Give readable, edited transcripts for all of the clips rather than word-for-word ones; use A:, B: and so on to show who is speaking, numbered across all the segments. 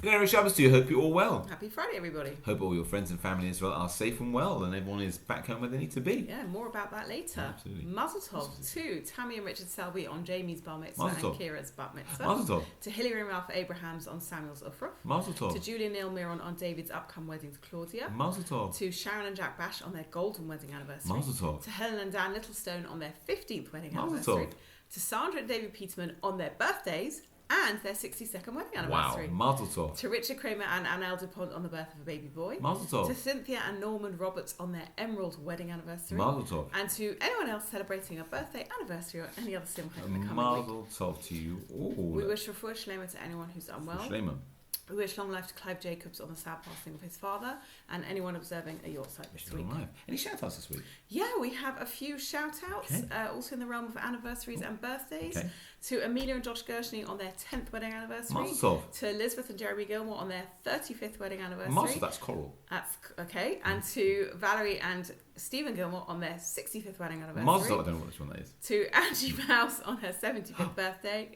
A: Good evening, Shabbos to you. Hope you're all well.
B: Happy Friday, everybody.
A: Hope all your friends and family as well are safe and well, and everyone is back home where they need to be.
B: Yeah, more about that later.
A: Absolutely.
B: Mazel tov to Tammy and Richard Selby on Jamie's bar mitzvah
A: Mazel
B: and
A: tov.
B: Kira's bat mitzvah.
A: Mazel tov.
B: To Hilary and Ralph Abrahams on Samuel's ufrah.
A: Mazel tov.
B: To Julie and Neil Miron on David's upcoming wedding to Claudia.
A: Mazel tov.
B: To Sharon and Jack Bash on their golden wedding anniversary.
A: Mazel tov.
B: To Helen and Dan Littlestone on their 15th wedding
A: Mazel
B: anniversary.
A: tov.
B: To Sandra and David Peterman on their birthdays and their 62nd wedding
A: Wow.
B: anniversary.
A: Mazel tov.
B: To Richard Kramer and Annelle DuPont on the birth of a baby boy.
A: Mazel
B: To
A: tov.
B: Cynthia and Norman Roberts on their emerald wedding anniversary.
A: Mazel tov.
B: And to anyone else celebrating a birthday, anniversary, or any other simcha in the coming week.
A: Mazel tov to you all.
B: We wish refuah shlema to anyone who's unwell.
A: Shalom.
B: We wish long life to Clive Jacobs on the sad passing of his father, and anyone observing a yortzeit this week.
A: Any shout outs this week?
B: Yeah, we have a few shout outs,
A: Okay.
B: also in the realm of anniversaries and birthdays.
A: Okay.
B: To Amelia and Josh Gershny on their 10th wedding anniversary.
A: Mazel tov.
B: To Elizabeth and Jeremy Gilmore on their 35th wedding anniversary.
A: Mazel, that's coral.
B: That's okay. And to Valerie and Stephen Gilmore on their 65th wedding anniversary.
A: Mazel tov, I don't know which one that is.
B: To Angie Mouse on her 75th birthday.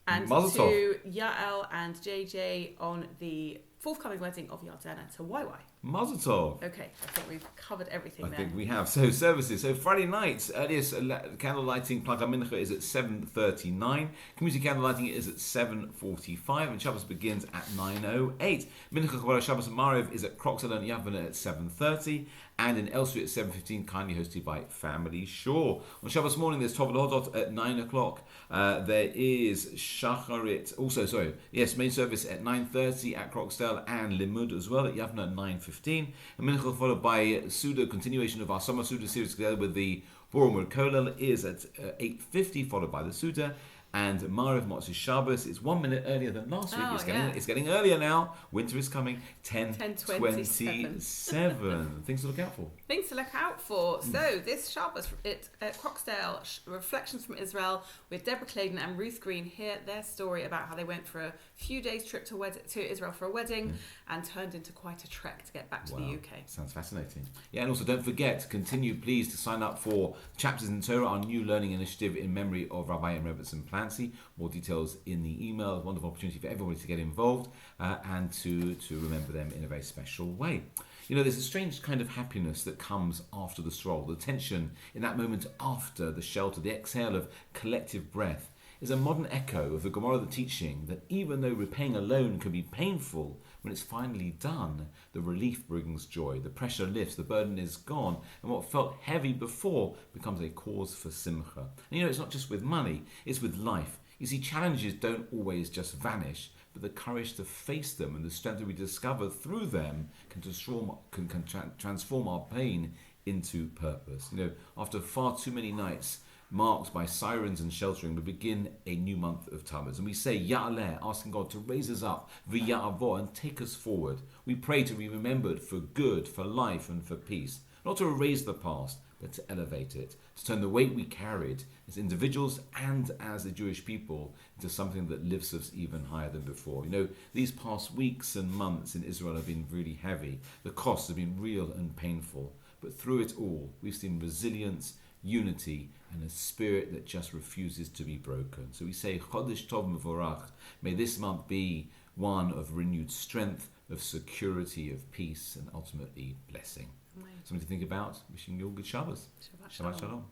B: And
A: Mazel
B: to Yael and JJ on the forthcoming wedding of Yardena to YY.
A: Mazel tov.
B: Okay, I think we've covered everything
A: I
B: there.
A: think we have. So services. So Friday nights, earliest candle lighting, Plug Mincha is at 7:39. Community candle lighting is at 7:45, and Shabbos begins at 9:08. Mincha Kabbalah Shabbos and Mariv is at Croxel and Yavana at 7:30, and in Elstree at 7:15, kindly hosted by Family Shore. On Shabbos morning, there's Tov L'Hodot at 9 o'clock. There is Shacharit. Also, main service at 9:30 at Croxdale, and Limud as well at Yavna at 9:15. And Mincha followed by Suda, continuation of our summer Suda series together with the Borum Kolel is at 8:50, followed by the Suda. And Mariv Motzei Shabbos is 1 minute earlier than last week. It's getting earlier now. Winter is coming. 10:27. Things to look out for.
B: Things to look out for. So this Shabbos at Croxdale, Reflections from Israel with Deborah Claydon and Ruth Green hear their story about how they went for a few days trip to Israel for a wedding and turned into quite a trek to get back to the UK.
A: Sounds fascinating. Yeah, and also don't forget, continue please to sign up for Chapters in Torah, our new learning initiative in memory of Rabbi and Rebbetzin Plancy. More details in the email. A wonderful opportunity for everybody to get involved and to remember them in a very special way. You know, there's a strange kind of happiness that comes after the stroll. The tension in that moment after the shelter, the exhale of collective breath, is a modern echo of the Gemara, the teaching that even though repaying a loan can be painful, when it's finally done, the relief brings joy, the pressure lifts, the burden is gone, and what felt heavy before becomes a cause for simcha. And you know, it's not just with money, it's with life. You see, challenges don't always just vanish, but the courage to face them and the strength that we discover through them can transform our pain into purpose. You know, after far too many nights marked by sirens and sheltering, we begin a new month of Tammuz. And we say Ya'aleh, asking God to raise us up, V'ya'avo, and take us forward. We pray to be remembered for good, for life, and for peace. Not to erase the past, but to elevate it. To turn the weight we carried as individuals and as a Jewish people into something that lifts us even higher than before. You know, these past weeks and months in Israel have been really heavy. The costs have been real and painful. But through it all, we've seen resilience, unity, and a spirit that just refuses to be broken. So we say, Chodesh Tov Mevorach, may this month be one of renewed strength, of security, of peace, and ultimately blessing. Something to think about. Wishing you all good Shabbos.
B: Shabbat
A: Shalom.